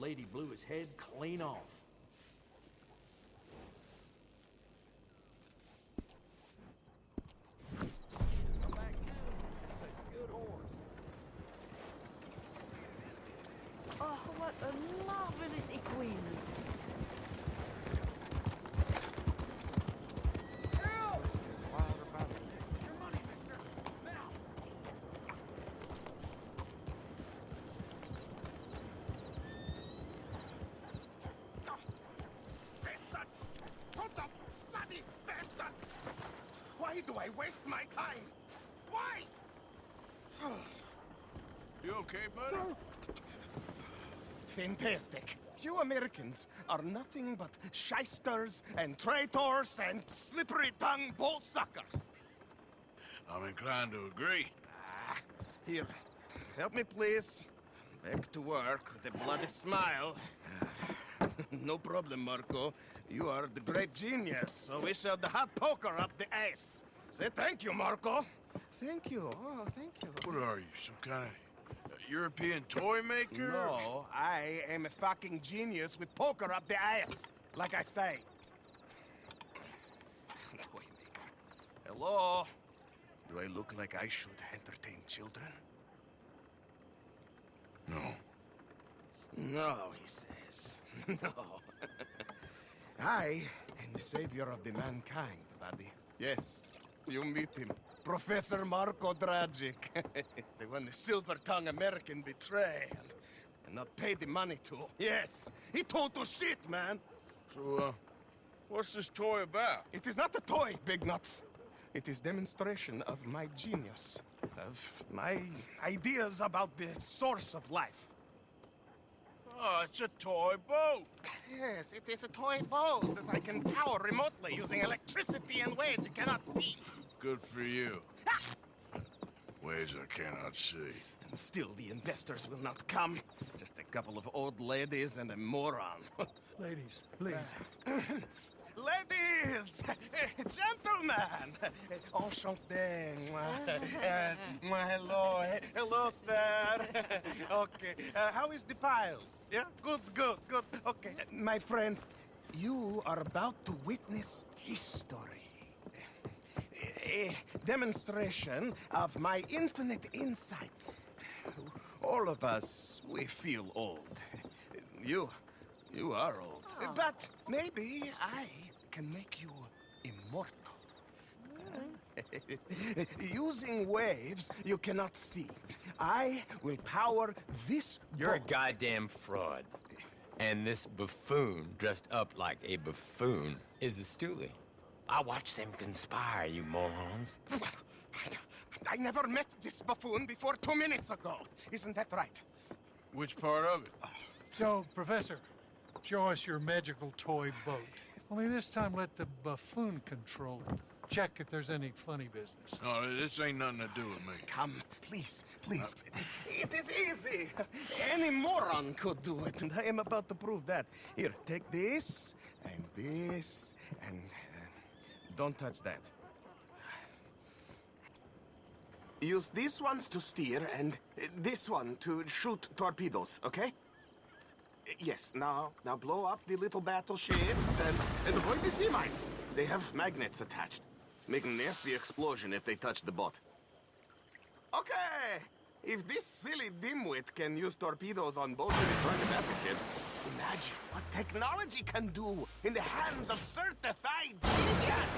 lady blew his head clean off. Come back soon. It's a good horse. Oh, what a marvelous equine. Why do I waste my time? Why? You okay, buddy? Fantastic. You Americans are nothing but shysters and traitors and slippery-tongued bull suckers. I'm inclined to agree. Here, help me, please. Back to work with a bloody smile. No problem, Marco. You are the great genius, so we shall the hot poker up the ass. Say thank you, Marco. Thank you. Oh, thank you. What are you, some kind of European toy maker? No, I am a fucking genius with poker up the ass, like I say. Toy maker. Hello? Do I look like I should entertain children? No. No, he says. No. I am the savior of the mankind, buddy. Yes, you meet him. Professor Marco Dragic. The one the silver-tongued American betrayed and not paid the money to. Yes, he total shit, man. So, what's this toy about? It is not a toy, Big Nuts. It is demonstration of my genius, of my ideas about the source of life. Oh, it's a toy boat. Yes, it is a toy boat that I can power remotely using electricity and waves you cannot see. Good for you. Ways I cannot see. And still the investors will not come. Just a couple of old ladies and a moron. Ladies, please. Ladies! Gentlemen! Enchanté. Hello. Hello, sir. Okay. How is the piles? Yeah? Good. Okay. My friends, you are about to witness history. A demonstration of my infinite insight. All of us, we feel old. You are old. Oh. But maybe I can make you immortal. Using waves you cannot see. I will power this You're a boat. goddamn fraud. And this buffoon, dressed up like a buffoon, is a stoolie. I watched them conspire, you morons. What? I never met this buffoon before 2 minutes ago. Isn't that right? Which part of it? So, Professor, show us your magical toy boat. Only this time let the buffoon control it. Check if there's any funny business. No, this ain't nothing to do with me. Come, please. It is easy. Any moron could do it, and I am about to prove that. Here, take this, and this, and... don't touch that. Use these ones to steer, and this one to shoot torpedoes, okay? Yes, now blow up the little battleships, and avoid the sea mines. They have magnets attached. Make a nasty explosion if they touch the boat. Okay! If this silly dimwit can use torpedoes on boats and destroy the battleships, imagine what technology can do in the hands of certified genius!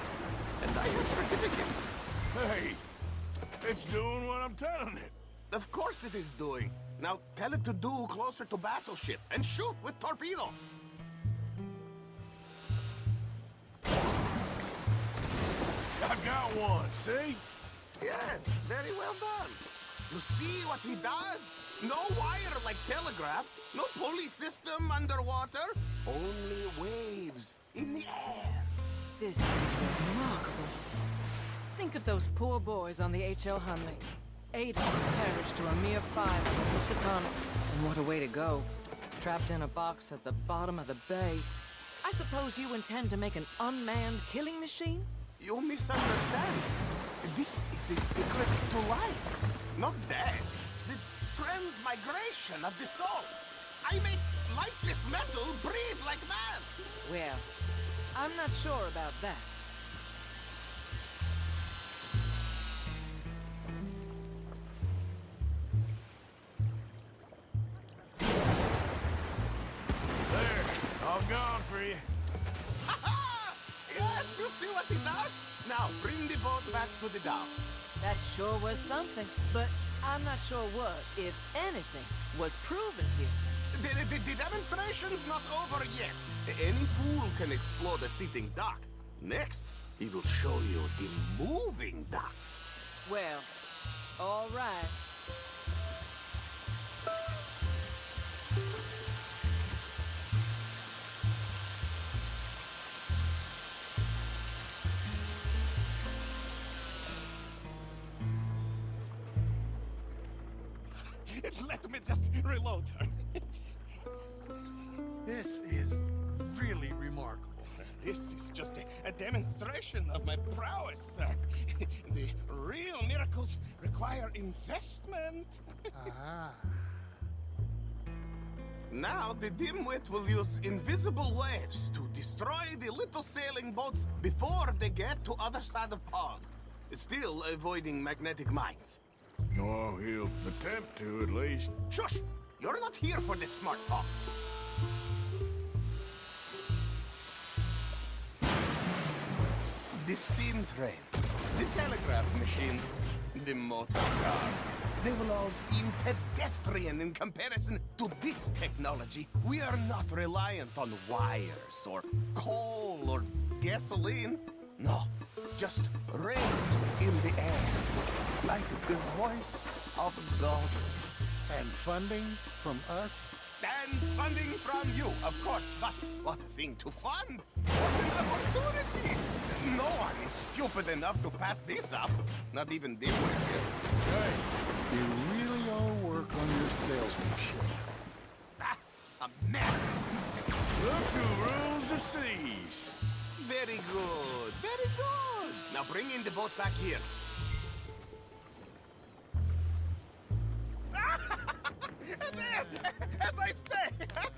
And I have certificate. Hey, it's doing what I'm telling it. Of course it is doing. Now tell it to do closer to battleship and shoot with torpedo. I got one, see? Yes, very well done. You see what he does? No wire like telegraph, no pulley system underwater, only waves in the air. This is remarkable. Think of those poor boys on the H.L. Hunley. 8 perished to a mere 5 on the Lusitano. And what a way to go. Trapped in a box at the bottom of the bay. I suppose you intend to make an unmanned killing machine? You misunderstand. This is the secret to life, not death. The transmigration of the soul. I make lifeless metal breathe like man. Well, I'm not sure about that. There, all gone for you. Ha-ha! Yes, you see what he does? Now, bring the boat back to the dock. That sure was something, but I'm not sure what, if anything, was proven here. The demonstration's not over yet. Any fool can explore the sitting dock. Next, he will show you the moving docks. Well, all right. Let me just reload her. This is really remarkable. This is just a demonstration of my prowess, sir. The real miracles require investment. Ah. Now, the dimwit will use invisible waves to destroy the little sailing boats before they get to other side of pond. Still avoiding magnetic mines. Oh, he'll attempt to, at least. Shush! You're not here for this smart talk. The steam train, the telegraph machine, the motor car. They will all seem pedestrian in comparison to this technology. We are not reliant on wires or coal or gasoline. No, just rays in the air, like the voice of God. And funding from us? And funding from you, of course. But what a thing to fund! What an opportunity! No one is stupid enough to pass this up. Not even dimwit here. Hey, you really ought to work on your salesmanship. Ah, a man! Look who rules the seas. Very good, very good. Now bring in the boat back here. As I say,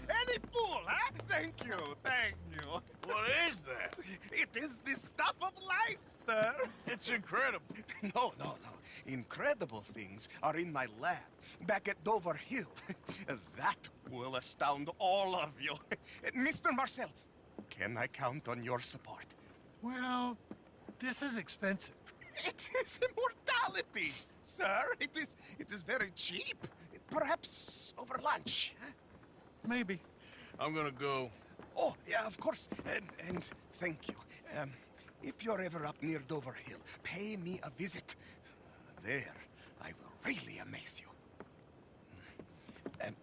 any fool, huh? Thank you, thank you. What is that? It is the stuff of life, sir. It's incredible. No. Incredible things are in my lab, back at Dover Hill. That will astound all of you. Mr. Marcel, can I count on your support? Well, this is expensive. It is immortality, sir. It is very cheap. Perhaps over lunch. Maybe. I'm gonna go. Oh, yeah, of course. And thank you. If you're ever up near Dover Hill, pay me a visit. There, I will really amaze you. And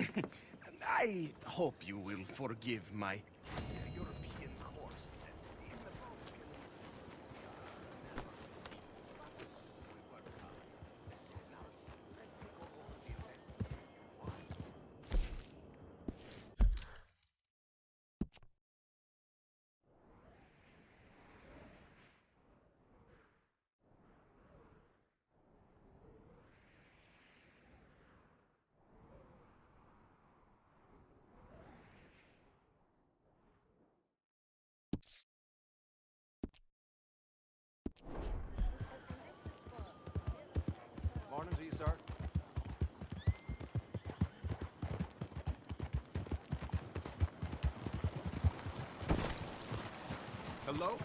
I hope you will forgive my European course. Morning to you, sir. Hello?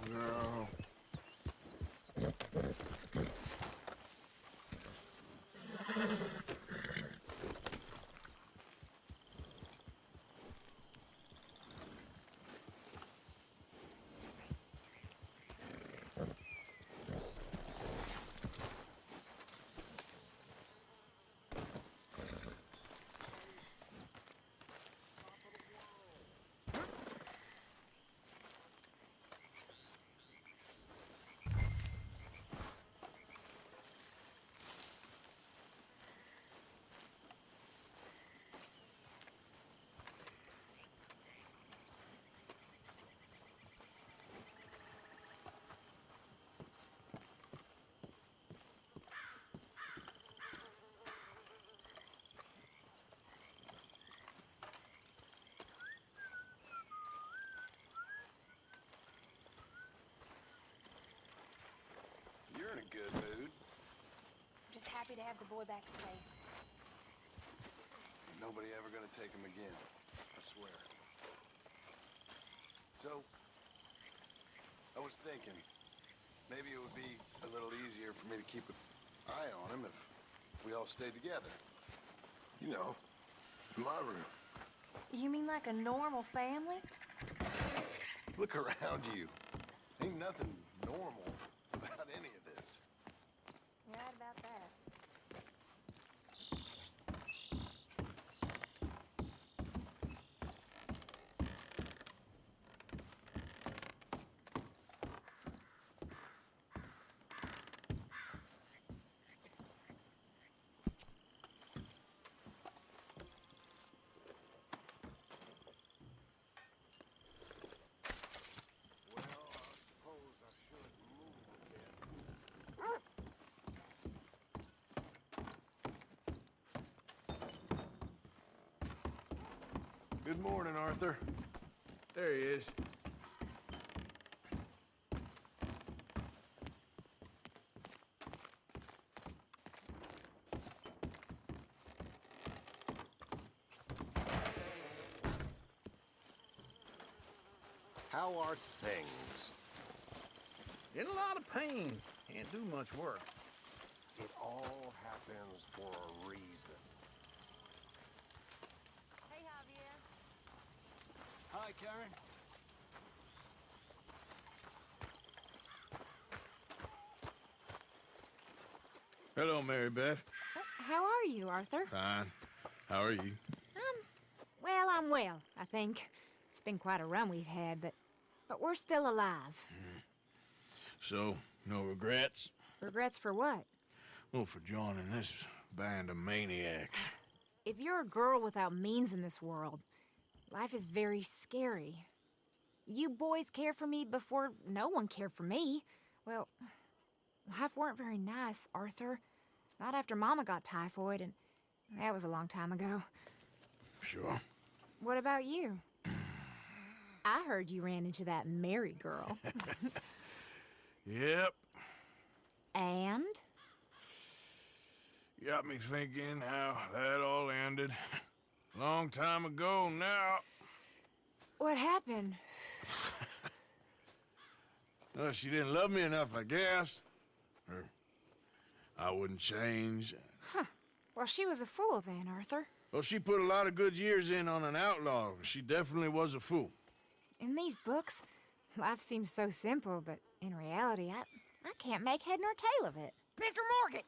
girl. You're in a good mood. Just happy to have the boy back safe. Ain't nobody ever gonna take him again. I swear. So, I was thinking, maybe it would be a little easier for me to keep an eye on him if we all stayed together. You know, in my room. You mean like a normal family? Look around you. Ain't nothing normal about any of this. You're right about that. Good morning, Arthur. There he is. How are things? In a lot of pain. Can't do much work. It all happens for a reason. Hey, Javier. Hi, Karen. Hello, Mary Beth. How are you, Arthur? Fine. How are you? Well, I'm well, I think. It's been quite a run we've had, but we're still alive. So, no regrets? Regrets for what? Well, for joining this band of maniacs. If you're a girl without means in this world, life is very scary. You boys cared for me before no one cared for me. Well, life weren't very nice, Arthur. Not after Mama got typhoid, and that was a long time ago. Sure. What about you? I heard you ran into that Mary girl. Yep. And? Got me thinking how that all ended. Long time ago now. What happened? Well, she didn't love me enough, I guess. Or I wouldn't change. Well, she was a fool then, Arthur. Well, she put a lot of good years in on an outlaw. She definitely was a fool. In these books, life seems so simple, but in reality, I can't make head nor tail of it. Mr. Morgan!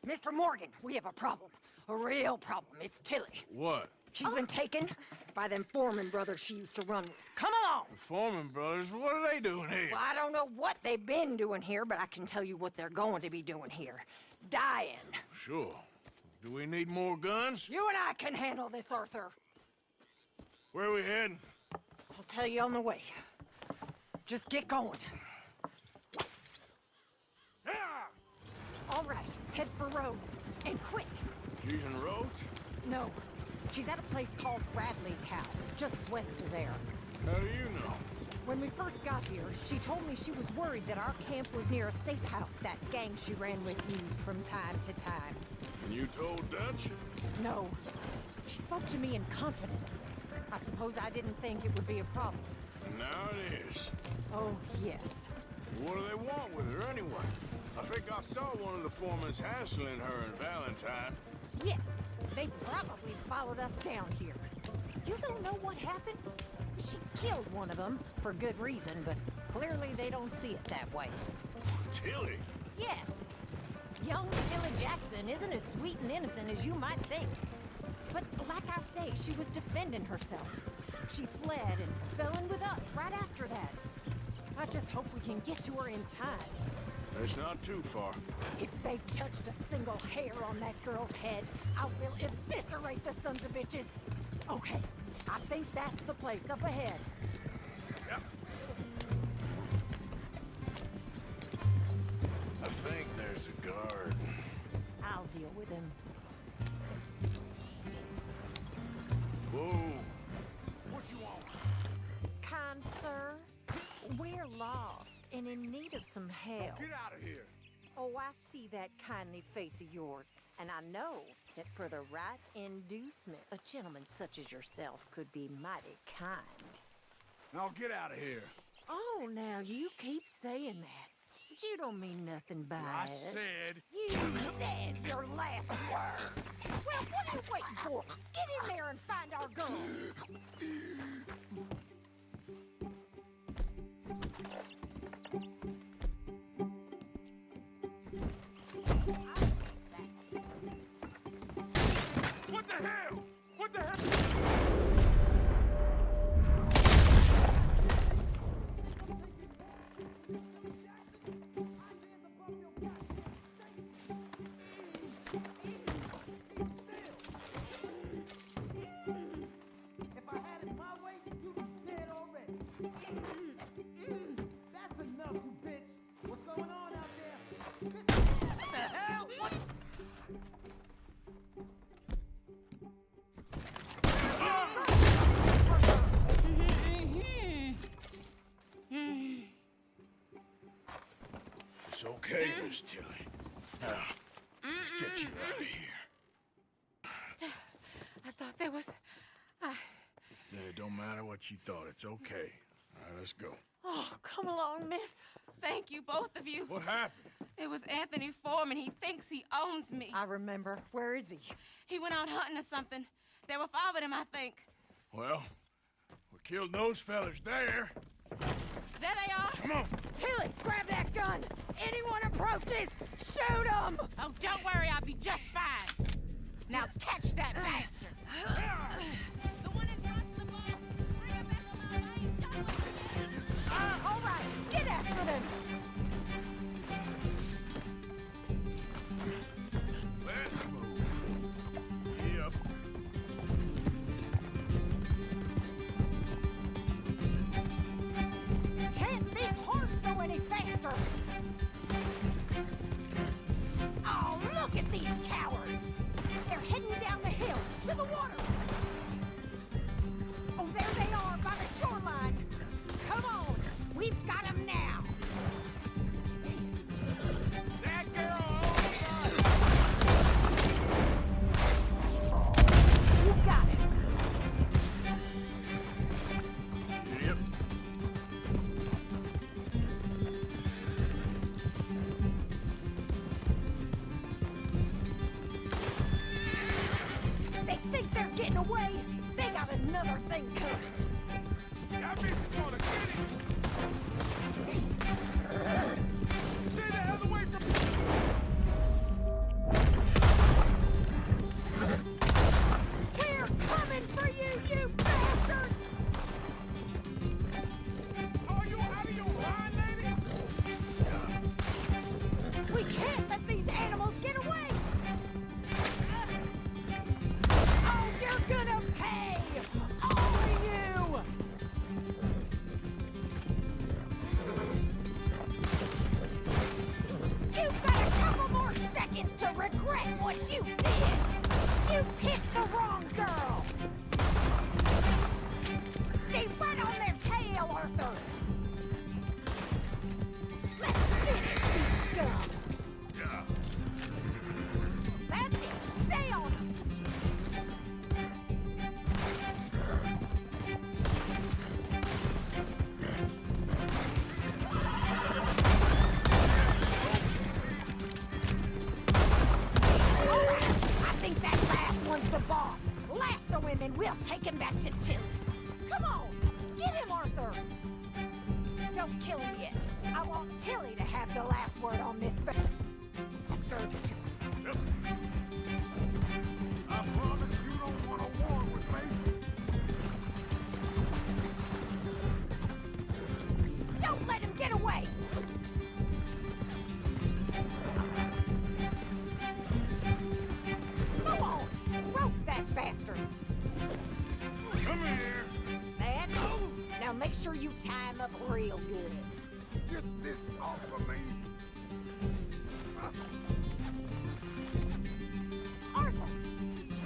Mr. Morgan, we have a problem. A real problem. It's Tilly. What? She's been taken by them Foreman brothers she used to run with. Come along! The Foreman brothers, what are they doing here? Well, I don't know what they've been doing here, but I can tell you what they're going to be doing here. Dying. Sure. Do we need more guns? You and I can handle this, Arthur. Where are we heading? I'll tell you on the way. Just get going. All right, head for Rose. And quick. She's in the roads? No, she's at a place called Bradley's house, just west of there. How do you know? When we first got here, she told me she was worried that our camp was near a safe house that gang she ran with used from time to time. And you told Dutch? No, she spoke to me in confidence. I suppose I didn't think it would be a problem. And now it is. Oh, yes. What do they want with her anyway? I think I saw one of the foremans hassling her and Valentine. Yes, they probably followed us down here. You don't know what happened? She killed one of them, for good reason, but clearly they don't see it that way. Tilly? Yes. Young Tilly Jackson isn't as sweet and innocent as you might think. But like I say, she was defending herself. She fled and fell in with us right after that. I just hope we can get to her in time. It's not too far. If they've touched a single hair on that girl's head, I will eviscerate the sons of bitches. Okay, I think that's the place up ahead. Yep. I think there's a guard. I'll deal with him. Whoa. What you want? Kind sir, we're lost and in need of some help. Get out of here. Oh, I see that kindly face of yours, and I know that for the right inducement, a gentleman such as yourself could be mighty kind. Now get out of here. Oh, now you keep saying that. But you don't mean nothing by I it. said. You said your last word. Well, what are you waiting for? Get in there and find our girl. What the hell? What the hell? If I had it my way, you'd be dead already. That's enough, you bitch. What's going on out there? What the hell? What? It's okay, Miss Tilly. Now, let's get you out of here. I thought there was... It don't matter what you thought. It's okay. All right, let's go. Oh, come along, miss. Thank you, both of you. What happened? It was Anthony Foreman. He thinks he owns me. I remember. Where is he? He went out hunting or something. There were 5 of them, I think. Well, we killed those fellas there. There they are. Come on. Tilly, grab that gun! Anyone approaches, shoot them! Oh, don't worry. I'll be just fine. Now catch that bastard. The one in front of the bar. Bring him back alive. I ain't done with him yet. All right, get after them! Let's move. Yep. Can't this horse go any faster? Oh, look at these cowards! They're heading down the hill to the water! Oh, there they are by the shoreline! Come on, we've got them now! That girl! You got it! Yep. They think they're getting away? They got another thing coming! That bitch is gonna get it! Stay the hell away from me! We're coming for you, you bastards! Are you out of your mind, lady? We can't let these animals get away! Oh, you're gonna pay! All of you! You've got a couple more seconds to regret what you did! You picked the wrong girl! Stay right on their tail, Arthur! Let's finish these scum! That's it! Stay on 'em. Don't kill him yet. I want Tilly to have the last word on this bastard. I promise you don't want a war with me. Don't let him get away! Go on! Rope that bastard! Come here. That? Now make sure you tie him up real good. Get this off of me. Arthur!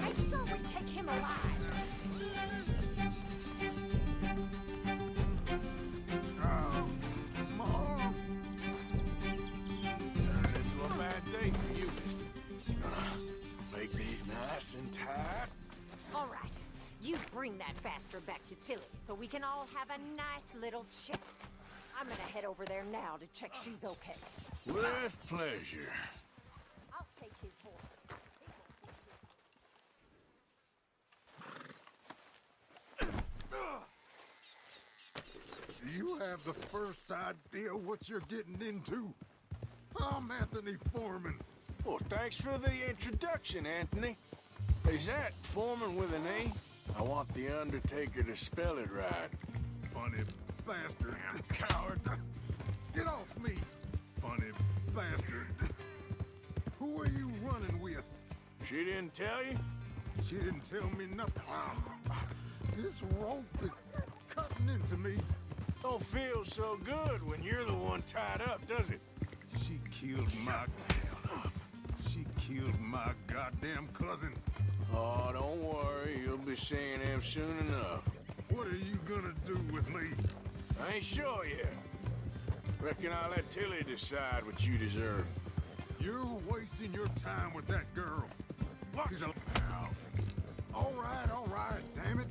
Make sure we take him alive! Mom. Turned into a bad day for you, mister. Gonna make these nice and tight. All right, you bring that bastard back to Tilly so we can all have a nice little chat. I'm gonna head over there now to check she's okay. With pleasure. I'll take his horse. You have the first idea what you're getting into? I'm Anthony Foreman. Well, thanks for the introduction, Anthony. Is that Foreman with an A? I want the Undertaker to spell it right. Funny bastard. Coward. Get off me, funny bastard. Who are you running with? She didn't tell you? She didn't tell me nothing. This rope is cutting into me. Don't feel so good when you're the one tied up, does it? She killed my goddamn cousin. Oh, don't worry. You'll be seeing him soon enough. What are you gonna do with me? I ain't sure yet. Reckon I'll let Tilly decide what you deserve. You're wasting your time with that girl. She's a... All right, damn it.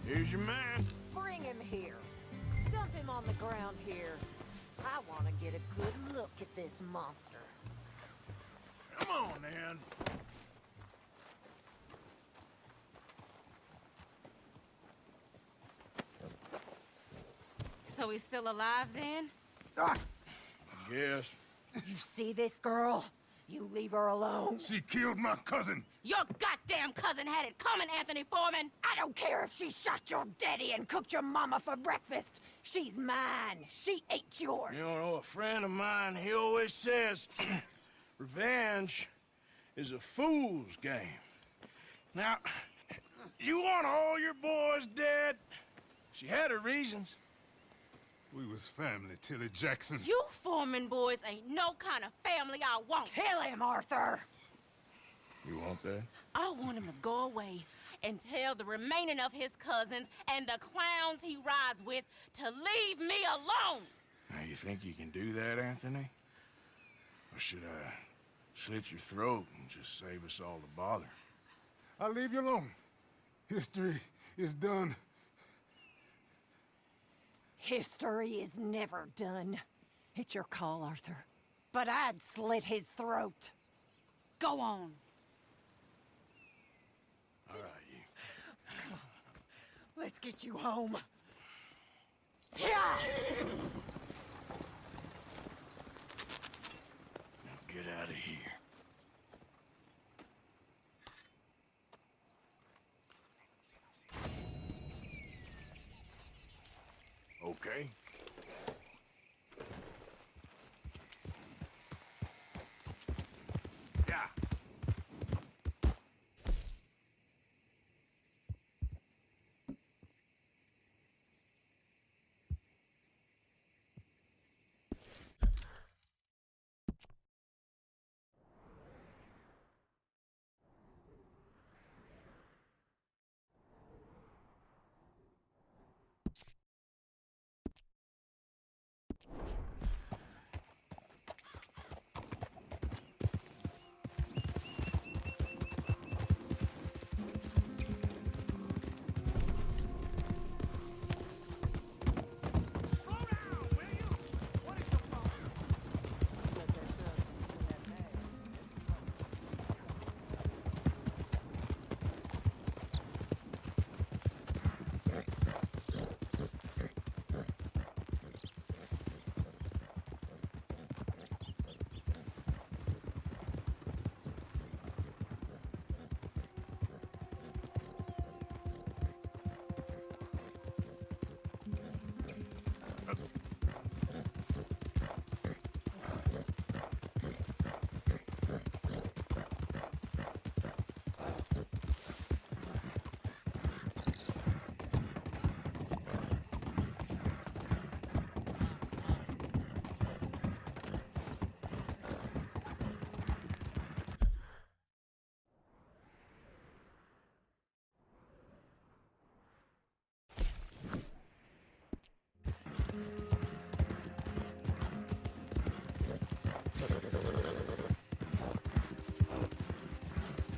Here's your man. Bring him here. Dump him on the ground here. I want to get a good look at this monster. Come on, then. So he's still alive then? I guess. You see this girl? You leave her alone. She killed my cousin. Your goddamn cousin had it coming, Anthony Foreman! I don't care if she shot your daddy and cooked your mama for breakfast. She's mine. She ate yours. You know, a friend of mine, he always says, revenge is a fool's game. Now, you want all your boys dead? She had her reasons. We was family, Tilly Jackson. You Foreman boys ain't no kind of family I want. Kill him, Arthur! You want that? I want him to go away and tell the remaining of his cousins and the clowns he rides with to leave me alone. Now, you think you can do that, Anthony? Or should I slit your throat and just save us all the bother? I'll leave you alone. History is done. History is never done. It's your call, Arthur. But I'd slit his throat. Go on. All right, you. Come on. Let's get you home. Yeah! Now get out of here. Okay. Yeah.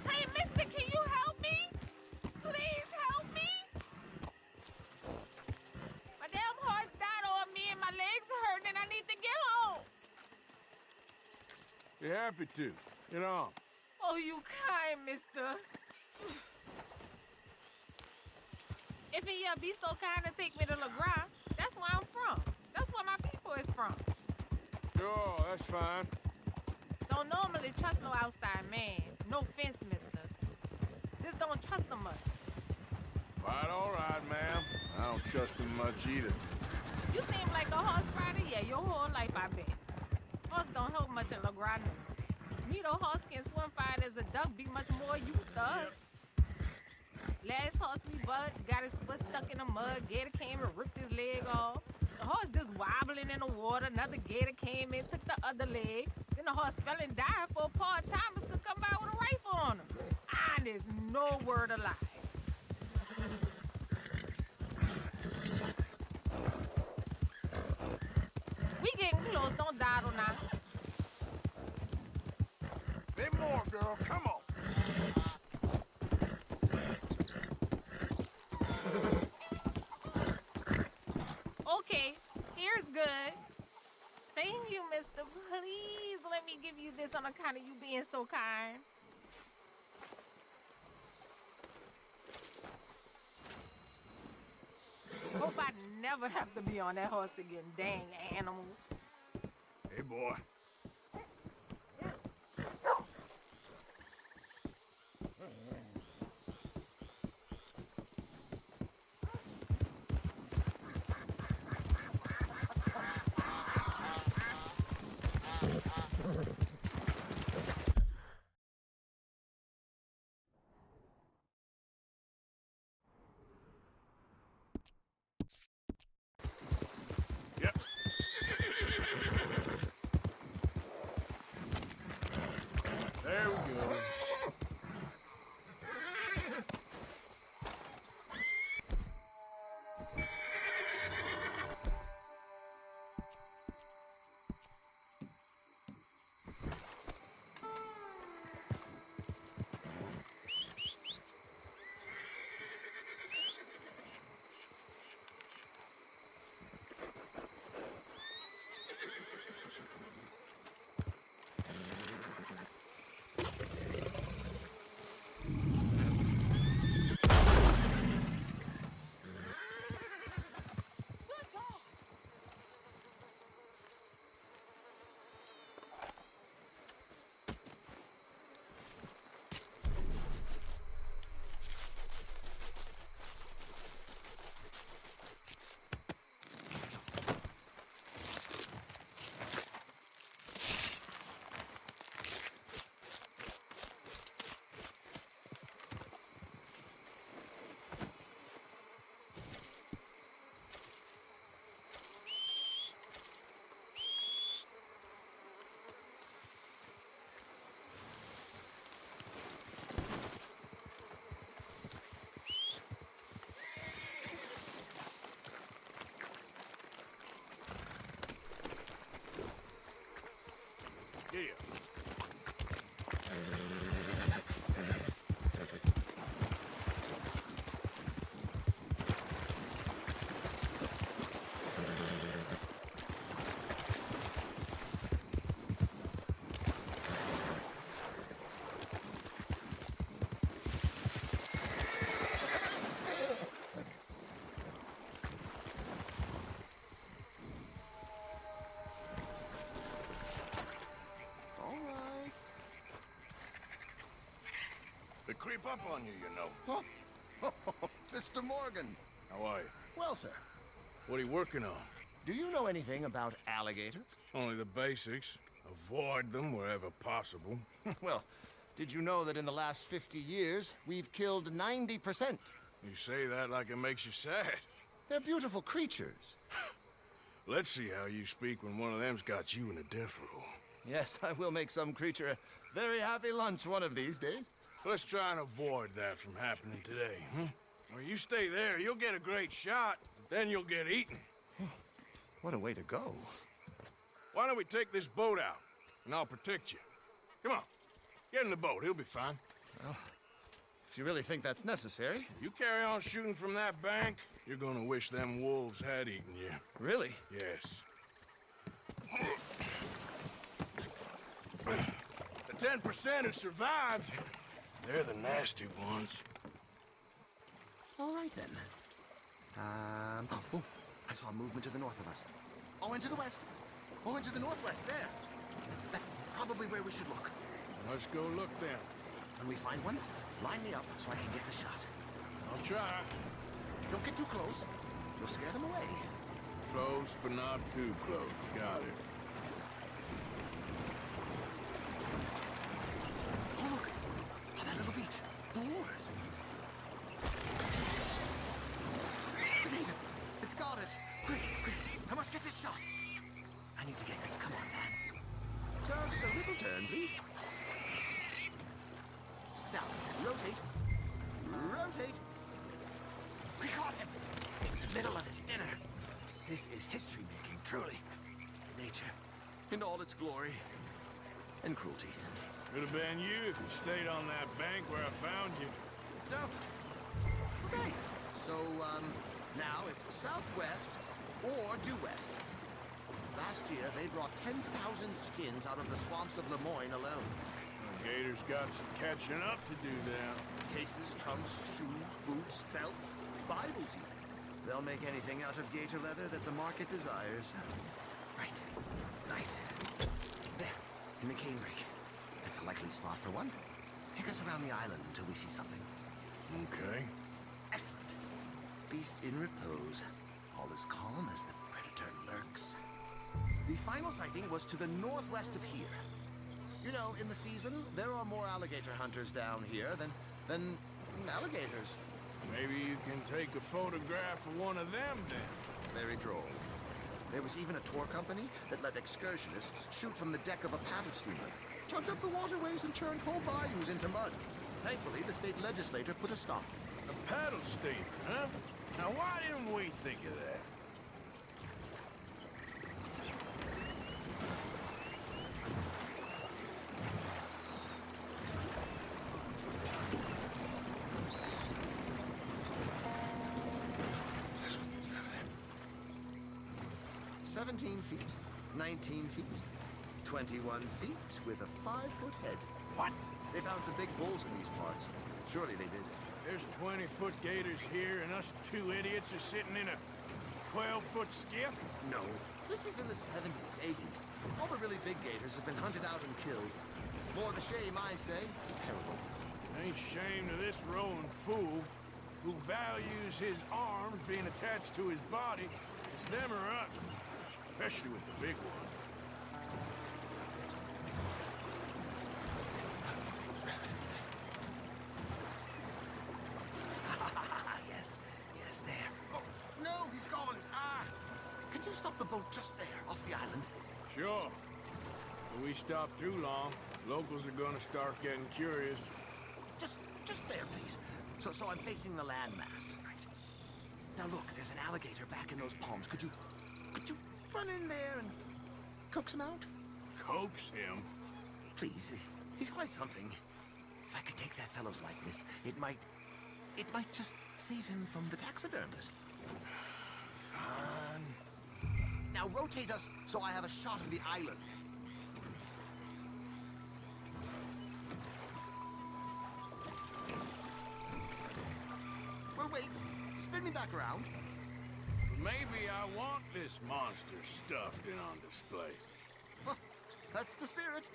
Hey, mister, can you help me? Please help me. My damn horse died on me and my legs hurt and I need to get home. Be happy to. Get on. Oh, you kind, mister. If you'll be so kind to take me to LeGras, that's where I'm from. That's where my people is from. Sure, that's fine. Don't normally trust no outside man. No offense, mister. Just don't trust him much. Quite all right, ma'am. I don't trust him much either. You seem like a horse rider, yeah, your whole life, I bet. Horse don't help much in LeGras. Neither horse can swim fine as a duck, be much more used to us. Last horse we bucked, got his foot stuck in the mud, gator came and ripped his leg off. The horse just wobbling in the water, another gator came in, took the other leg. Then the horse fell and died for a part-timers could come by with a rifle on him. And there's no word of lie. We getting close, don't dawdle now. Bit more, girl. Come on. Okay, here's good. Thank you, mister. Please let me give you this on account of you being so kind. Hope I never have to be on that horse again, dang animals. Hey, boy. creep up on you, you know. Oh, Mr. Morgan. How are you? Well, sir, What are you working on? do you know anything about alligators? Only the basics. Avoid them wherever possible. Well, did you know that in the last 50 years, we've killed 90%? You say that like it makes you sad. They're beautiful creatures. Let's see how you speak when one of them's got you in a death row. Yes, I will make some creature a very happy lunch one of these days. Let's try and avoid that from happening today, huh? Well, you stay there, you'll get a great shot, then you'll get eaten. What a way to go. Why don't we take this boat out, and I'll protect you. Come on, get in the boat, he'll be fine. Well, if you really think that's necessary. You carry on shooting from that bank, you're gonna wish them wolves had eaten you. Really? Yes. The 10% who survived, they're the nasty ones. All right, then. Oh, I saw a movement to the north of us. Oh, and to the west. Oh, and to the northwest, there. That's probably where we should look. Let's go look then. When we find one, line me up so I can get the shot. I'll try. Don't get too close. You'll scare them away. Close, but not too close. Got it. Oh, look. On that little beach. Moors. It's got it. Quick, quick. I must get this shot. I need to get this. Come on, man. Just a little turn, please. Now, rotate. Rotate. We caught him. In the middle of his dinner. This is history-making, truly. Nature, in all its glory and cruelty. Could have been you if you stayed on that bank where I found you. Don't. Okay. So, now it's southwest or due west. Last year, they brought 10,000 skins out of the swamps of Lemoyne alone. The gators got some catching up to do then. Cases, trunks, shoes, boots, belts, Bibles even. They'll make anything out of gator leather that the market desires. Right. There, in the cane brake. That's a likely spot for one. Take us around the island until we see something. Okay. Excellent. Beast in repose. All as calm as the predator lurks. The final sighting was to the northwest of here. You know, in the season, there are more alligator hunters down here than alligators. Maybe you can take a photograph of one of them then. Very droll. There was even a tour company that let excursionists shoot from the deck of a paddle steamer, chugged up the waterways and churned whole bayous into mud. Thankfully, the state legislature put a stop. A paddle steamer, huh? Now why didn't we think of that? This one, over there. 17 feet, 19 feet, 21 feet with a 5-foot head. What? They found some big bulls in these parts. Surely they did. There's 20-foot gators here, and us two idiots are sitting in a 12-foot skiff? No. This is in the 70s, 80s. All the really big gators have been hunted out and killed. More the shame, I say. It's terrible. Ain't shame to this rolling fool who values his arms being attached to his body. It's them or us, especially with the big ones. Yes, there. Oh, no, he's gone. Could you stop the boat just there, off the island? Sure. If we stop too long, locals are gonna start getting curious. Just there, please. So I'm facing the landmass. Now look, there's an alligator back in those palms. Could you run in there and coax him out? Coax him? Please, he's quite something. If I could take that fellow's likeness, it might just save him from the taxidermist. Fine. Now rotate us so I have a shot of the island. Well, wait. Spin me back around. Maybe I want this monster stuffed and on display. Well, that's the spirit.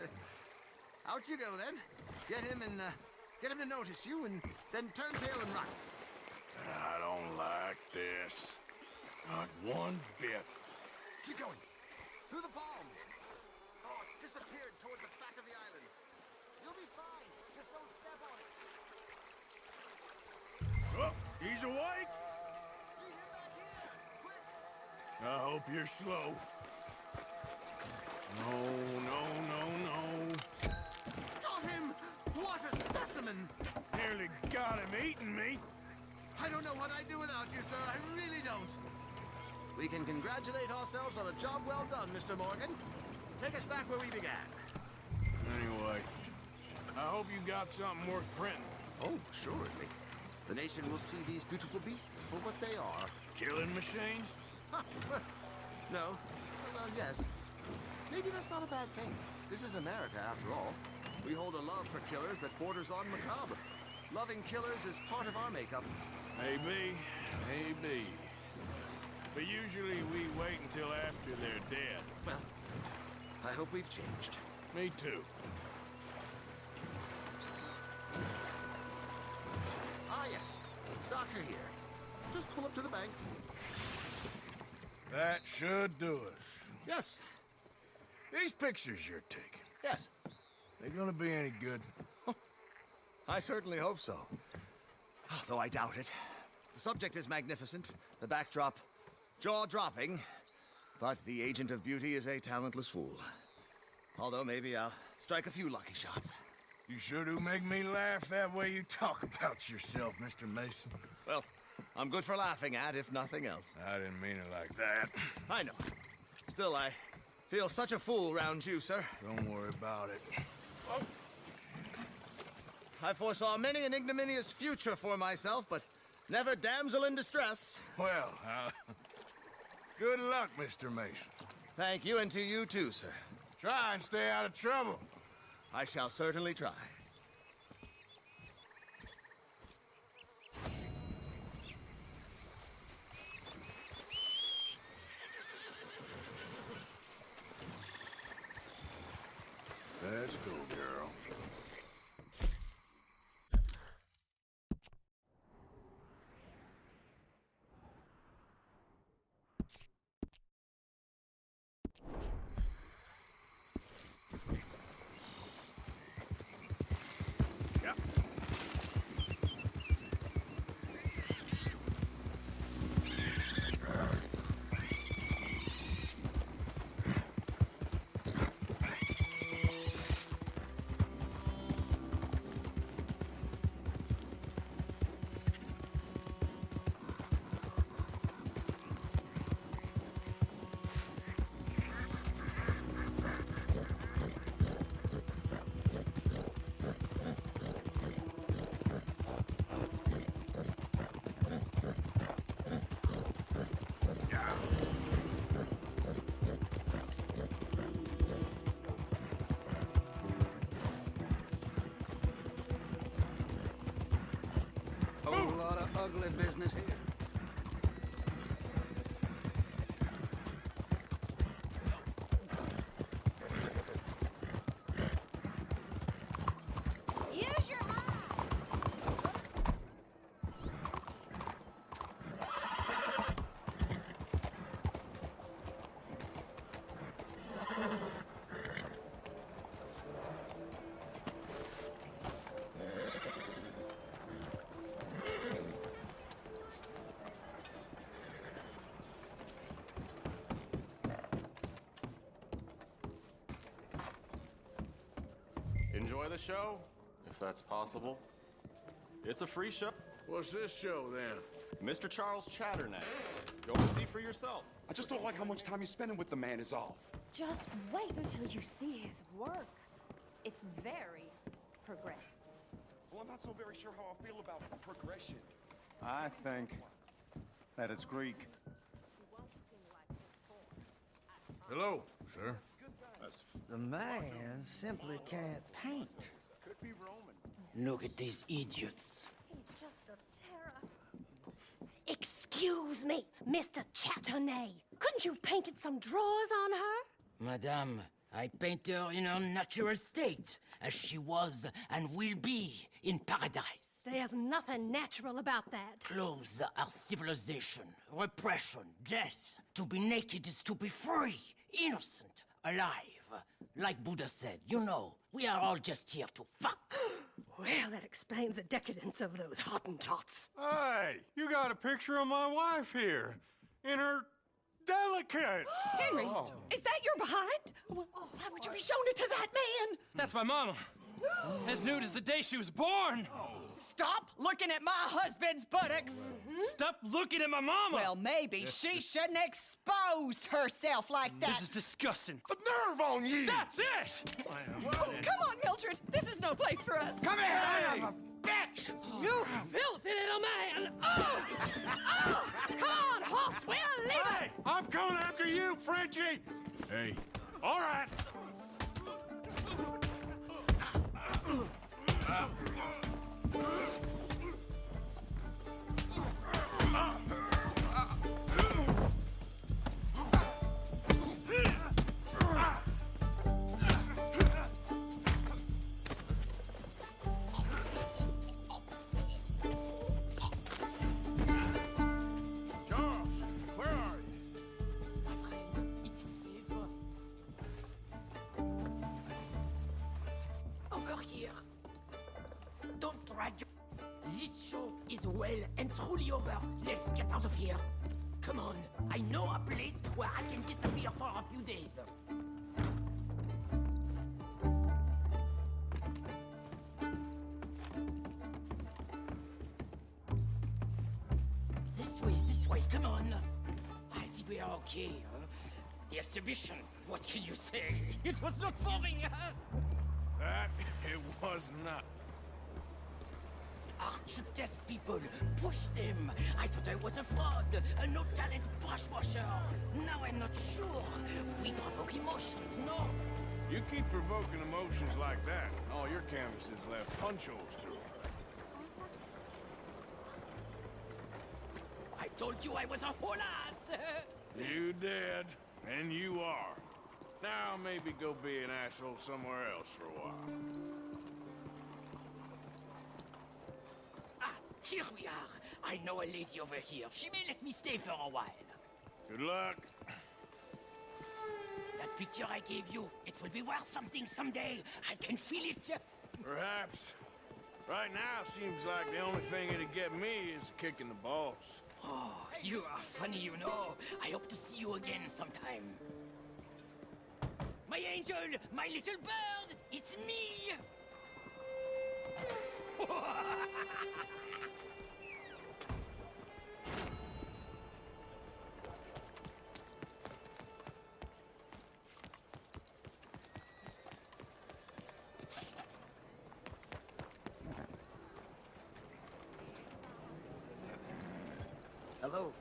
Out you go, then. Get him and Get him to notice you, and then turn tail and run. I don't like this. Not one bit. Keep going. Through the palms. Oh, it disappeared toward the back of the island. You'll be fine. Just don't step on it. Oh, he's awake. I hope you're slow. No. Got him! What a specimen! Nearly got him eating me. I don't know what I'd do without you, sir. I really don't. We can congratulate ourselves on a job well done, Mr. Morgan. Take us back where we began. Anyway, I hope you got something worth printing. Oh, assuredly. The nation will see these beautiful beasts for what they are. Killing machines? No. Well, yes. Maybe that's not a bad thing. This is America, after all. We hold a love for killers that borders on macabre. Loving killers is part of our makeup. Maybe. But usually we wait until after they're dead. Well, I hope we've changed. Me too. Ah, yes. Doctor here. Just pull up to the bank. That should do us. Yes. These pictures you're taking, Yes. they gonna be any good? I certainly hope so. Though I doubt it. The subject is magnificent, the backdrop jaw-dropping, but the agent of beauty is a talentless fool. Although maybe I'll strike a few lucky shots. You sure do make me laugh that way you talk about yourself, Mr. Mason. Well, I'm good for laughing at, if nothing else. I didn't mean it like that. I know. Still, I feel such a fool round you, sir. Don't worry about it. I foresaw many an ignominious future for myself, but never damsel in distress. Well, good luck, Mr. Mason. Thank you, and to you too, sir. Try and stay out of trouble. I shall certainly try. Let's go, girl. Whole lot of ugly business here. Use your eye! Enjoy the show, if that's possible. It's a free show. What's this show, then? Mr. Charles Chatterneck. Go and see for yourself. I just don't like how much time you're spending with the man is all. Just wait until you see his work. It's very progressive. Well, I'm not so very sure how I feel about progression. I think that it's Greek. Hello, sir. The man simply can't paint. Could be Roman. Look at these idiots. He's just a terror. Excuse me, Mr. Chatterneck. Couldn't you have painted some drawers on her? Madame, I paint her in her natural state, as she was and will be in paradise. There's nothing natural about that. Clothes are civilization, repression, death. To be naked is to be free, innocent, alive. Like Buddha said, you know, we are all just here to fuck. Well, that explains the decadence of those Hottentots. Hey, you got a picture of my wife here. In her delicates. Henry, is that your behind? Why would you be showing it to that man? That's my mama. As nude as the day she was born. Stop looking at my husband's buttocks. Stop looking at my mama. Well, maybe she shouldn't have exposed herself like that. This is disgusting. The nerve on you! That's it! Come on, Mildred. This is no place for us. Come here, son of a bitch! You filthy little man! Oh! Oh! Come on, horse, we'll leave it! Hey, I'm coming after you, Frenchie! Hey, All right. Charles, where are you? Over here. Don't drag your... This show is well and truly over. Let's get out of here. Come on, I know a place where I can disappear for a few days. This way, come on. I think we are okay, huh? The exhibition, what can you say? It was not falling, huh? That it was not. Art should test people, push them. I thought I was a fraud, a no-talent brushwasher. Now I'm not sure. We provoke emotions, no? You keep provoking emotions like that, and all your canvases left punch holes through 'em. I told you I was a whole ass. You did, and you are. Now maybe go be an asshole somewhere else for a while. Ah, here we are. I know a lady over here. She may let me stay for a while. Good luck. That picture I gave you, it will be worth something someday. I can feel it. Perhaps. Right now, seems like the only thing it'd get me is kicking the balls. Oh, you are funny, you know. I hope to see you again sometime. My angel, my little bird, it's me! Hello.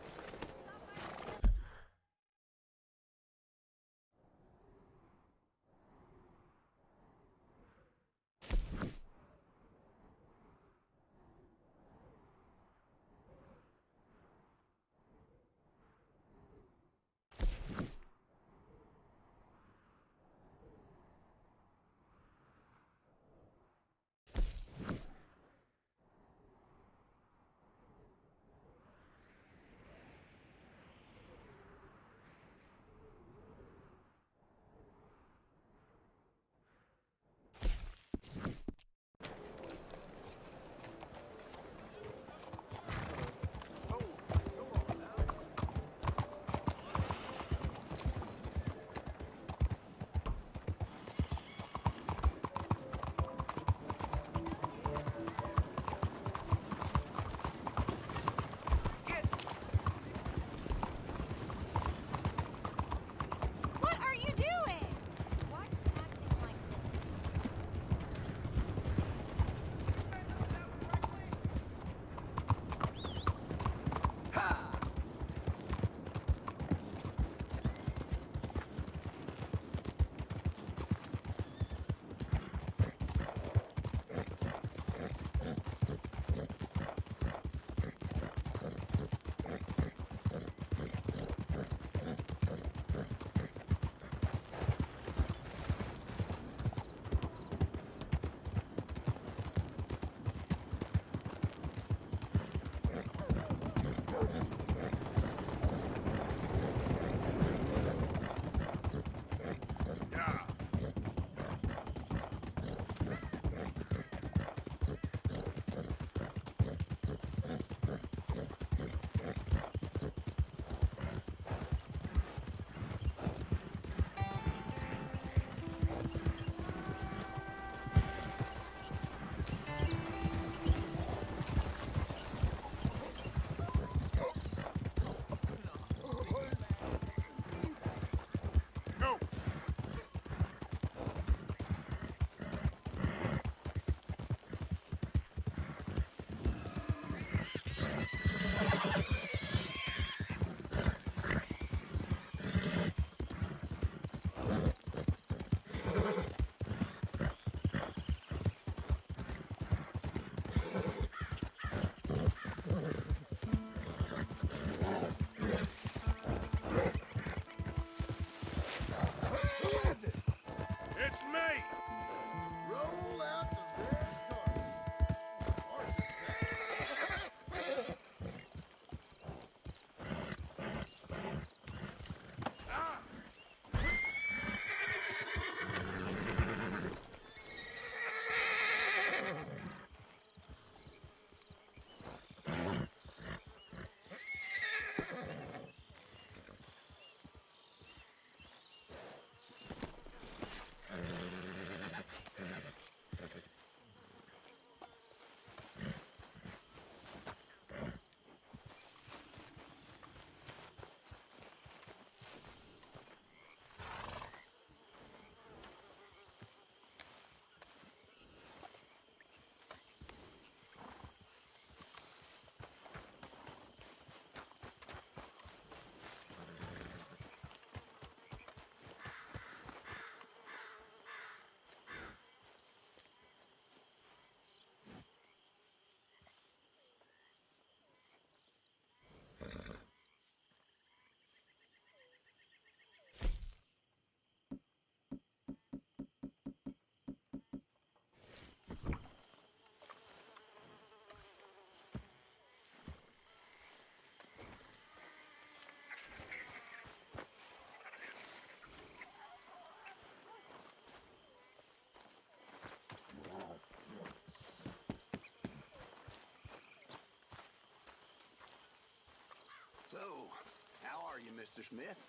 Mr. Smith?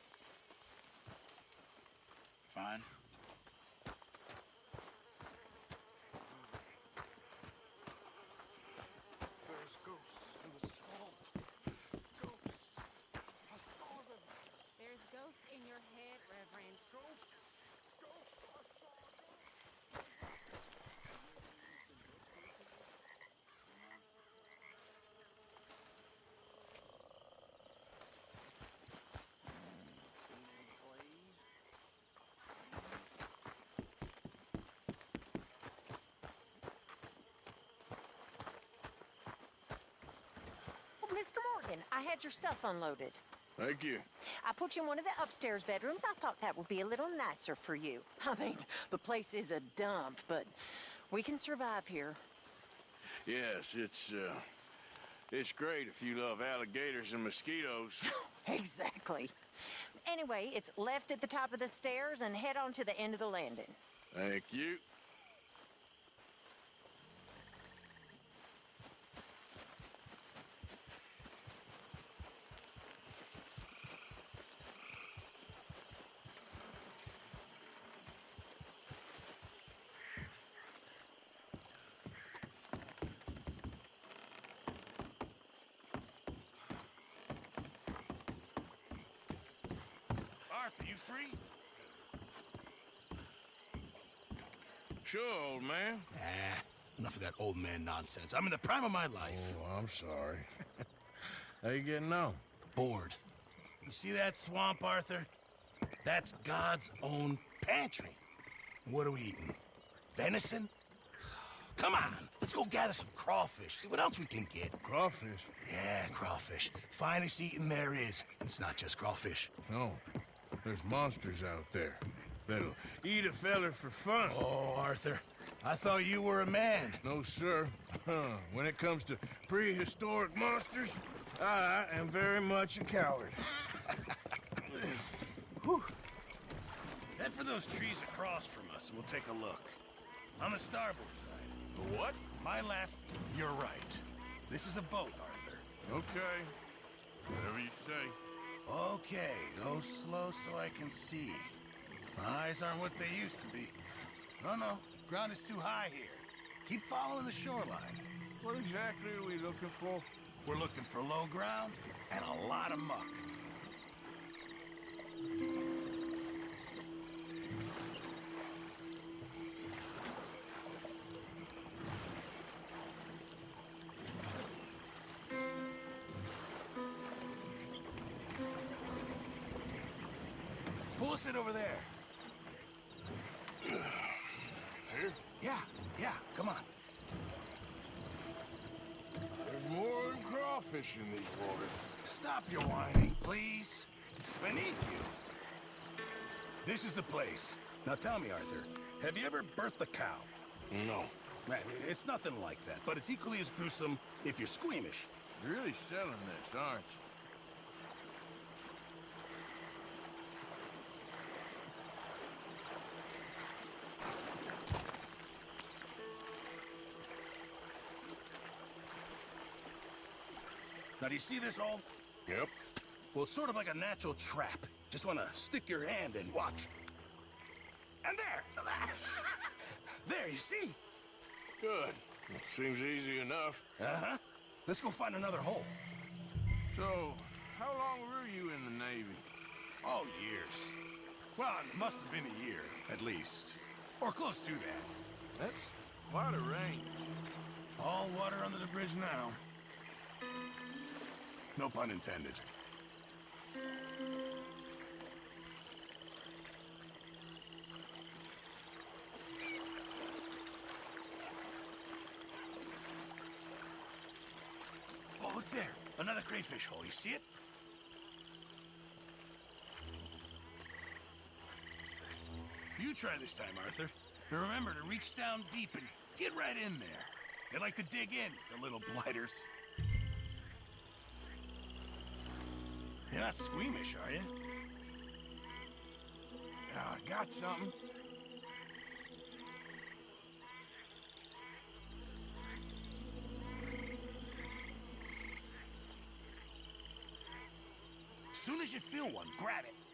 Fine. There's ghosts in the swamp. Ghosts. I saw them. There's ghosts in your head, Reverend. Ghosts. Ghosts. I saw ghosts. Oh, Mr. Morgan, I had your stuff unloaded. Thank you. I put you in one of the upstairs bedrooms. I thought that would be a little nicer for you. I mean, the place is a dump, but we can survive here. Yes, it's great if you love alligators and mosquitoes. Exactly. Anyway, it's left at the top of the stairs and head on to the end of the landing. Thank you. Arthur, you free? Sure, old man. Enough of that old man nonsense. I'm in the prime of my life. Oh, I'm sorry. How you getting on? Bored. You see that swamp, Arthur? That's God's own pantry. What are we eating? Venison? Come on, let's go gather some crawfish. See what else we can get. Crawfish? Yeah, crawfish. Finest eating there is. It's not just crawfish. No. There's monsters out there that'll eat a feller for fun. Oh, Arthur, I thought you were a man. No, sir. When it comes to prehistoric monsters, I am very much a coward. Head for those trees across from us, and we'll take a look. On the starboard side. The what? My left, your right. This is a boat, Arthur. Okay. Whatever you say. Okay, go slow so I can see. My eyes aren't what they used to be. No, ground is too high here. Keep following the shoreline. What exactly are we looking for? We're looking for low ground and a lot of muck. Pull us in over there. Here? Yeah, come on. There's more than crawfish in these waters. Stop your whining, please. It's beneath you. This is the place. Now tell me, Arthur, have you ever birthed a cow? No. Man, it's nothing like that, but it's equally as gruesome if you're squeamish. You're really selling this, aren't you? Now, do you see this hole? Yep. Well, it's sort of like a natural trap. Just want to stick your hand and watch. And there! There, you see? Good. Seems easy enough. Uh-huh. Let's go find another hole. So, how long were you in the Navy? Oh, years. Well, it must have been a year, at least. Or close to that. That's quite a range. All water under the bridge now. No pun intended. Oh, look there. Another crayfish hole. You see it? You try this time, Arthur. And remember to reach down deep and get right in there. They like to dig in, the little blighters. You're not squeamish, are you? Yeah, I got something. soon as you feel one, grab it.